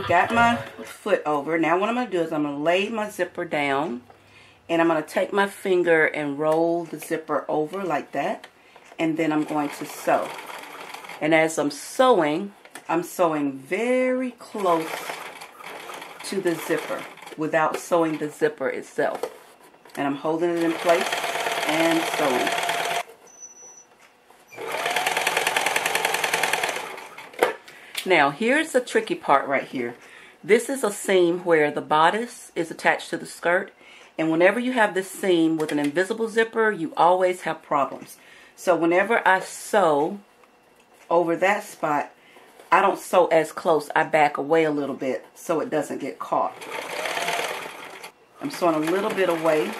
got my foot over. Now what I'm going to do is I'm going to lay my zipper down. And I'm going to take my finger and roll the zipper over like that. And then I'm going to sew. And as I'm sewing very close to the zipper without sewing the zipper itself. And I'm holding it in place and sewing. Now here's the tricky part right here. This is a seam where the bodice is attached to the skirt. And whenever you have this seam with an invisible zipper, you always have problems. So whenever I sew over that spot, I don't sew as close. I back away a little bit so it doesn't get caught. I'm sewing a little bit away.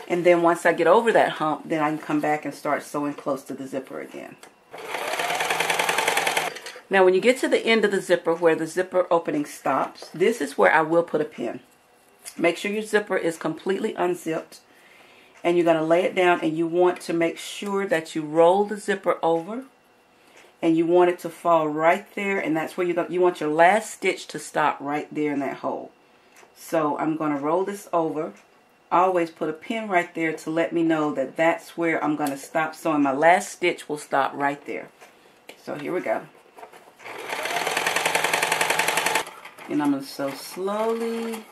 And then once I get over that hump, then I can come back and start sewing close to the zipper again. Now when you get to the end of the zipper where the zipper opening stops, this is where I will put a pin. Make sure your zipper is completely unzipped. And you're going to lay it down, and you want to make sure that you roll the zipper over. And you want it to fall right there, and that's where you want your last stitch to stop right there in that hole. So I'm going to roll this over. Always put a pin right there to let me know that that's where I'm going to stop sewing. My last stitch will stop right there. So here we go. And I'm going to sew slowly.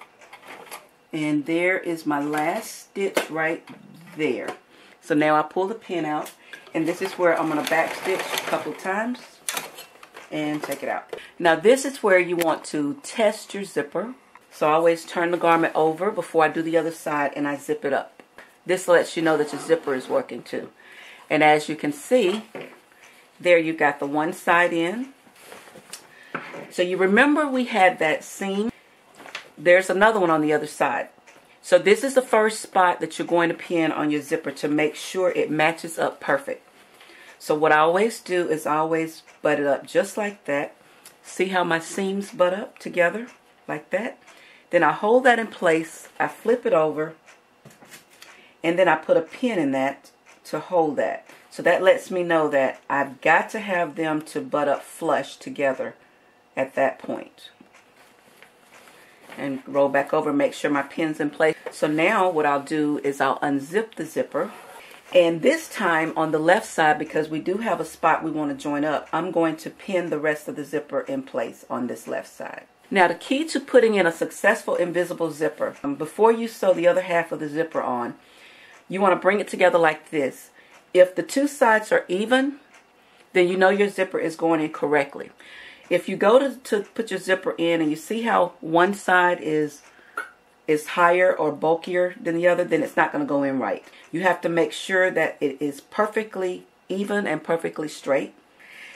And there is my last stitch right there. So now I pull the pin out. And this is where I'm going to back stitch a couple times. And take it out. Now this is where you want to test your zipper. So I always turn the garment over before I do the other side and I zip it up. This lets you know that your zipper is working too. And as you can see, there you got the one side in. So you remember we had that seam. There's another one on the other side. So this is the first spot that you're going to pin on your zipper to make sure it matches up perfect. So what I always do is I always butt it up just like that. See how my seams butt up together like that? Then I hold that in place, I flip it over, and then I put a pin in that to hold that. So that lets me know that I've got to have them to butt up flush together at that point. And roll back over, make sure my pin's in place. So now what I'll do is I'll unzip the zipper. And this time on the left side, because we do have a spot we want to join up, I'm going to pin the rest of the zipper in place on this left side. Now the key to putting in a successful invisible zipper, before you sew the other half of the zipper on, you want to bring it together like this. If the two sides are even, then you know your zipper is going in correctly. If you go to put your zipper in and you see how one side is higher or bulkier than the other, then it's not going to go in right. You have to make sure that it is perfectly even and perfectly straight.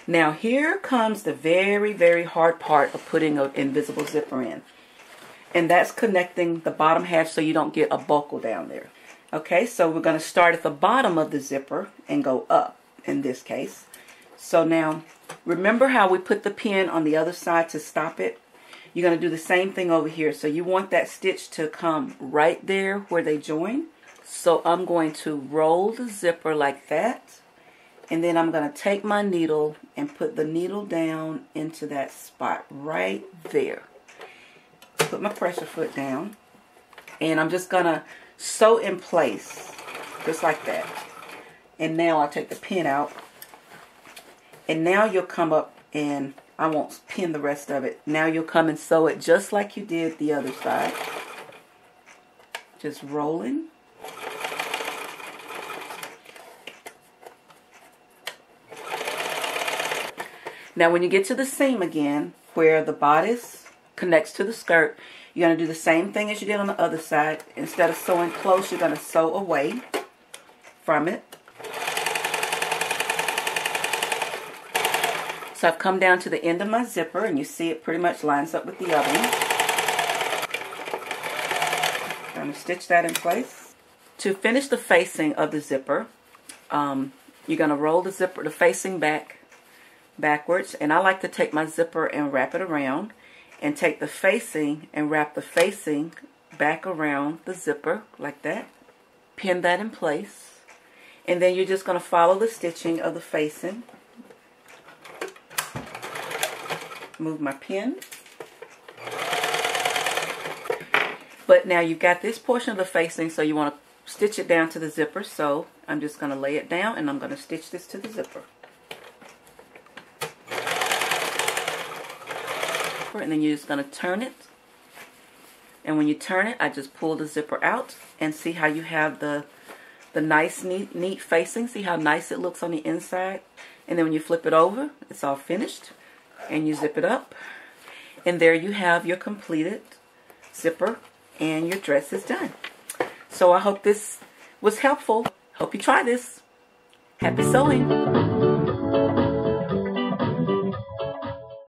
Now here comes the very, very hard part of putting an invisible zipper in. And that's connecting the bottom half so you don't get a buckle down there. Okay, so we're going to start at the bottom of the zipper and go up in this case. So now, remember how we put the pin on the other side to stop it? You're going to do the same thing over here. So you want that stitch to come right there where they join. So I'm going to roll the zipper like that. And then I'm going to take my needle and put the needle down into that spot right there. Put my pressure foot down. And I'm just going to sew in place. Just like that. And now I'll take the pin out. And now you'll come up and I won't pin the rest of it. Now you'll come and sew it just like you did the other side. Just rolling. Now when you get to the seam again, where the bodice connects to the skirt, you're going to do the same thing as you did on the other side. Instead of sewing close, you're going to sew away from it. So I've come down to the end of my zipper, and you see it pretty much lines up with the other one. I'm going to stitch that in place. To finish the facing of the zipper, you're going to roll the zipper, the facing backwards, and I like to take my zipper and wrap it around, and take the facing and wrap the facing back around the zipper like that. Pin that in place, and then you're just going to follow the stitching of the facing. Move my pin, But now you've got this portion of the facing, so you want to stitch it down to the zipper. So I'm just going to lay it down and I'm going to stitch this to the zipper. And then you're just going to turn it. And when you turn it, I just pull the zipper out and see how you have the nice, neat facing. See how nice it looks on the inside. And then when you flip it over, it's all finished. And you zip it up. And there you have your completed zipper and your dress is done. So I hope this was helpful. Hope you try this. Happy sewing.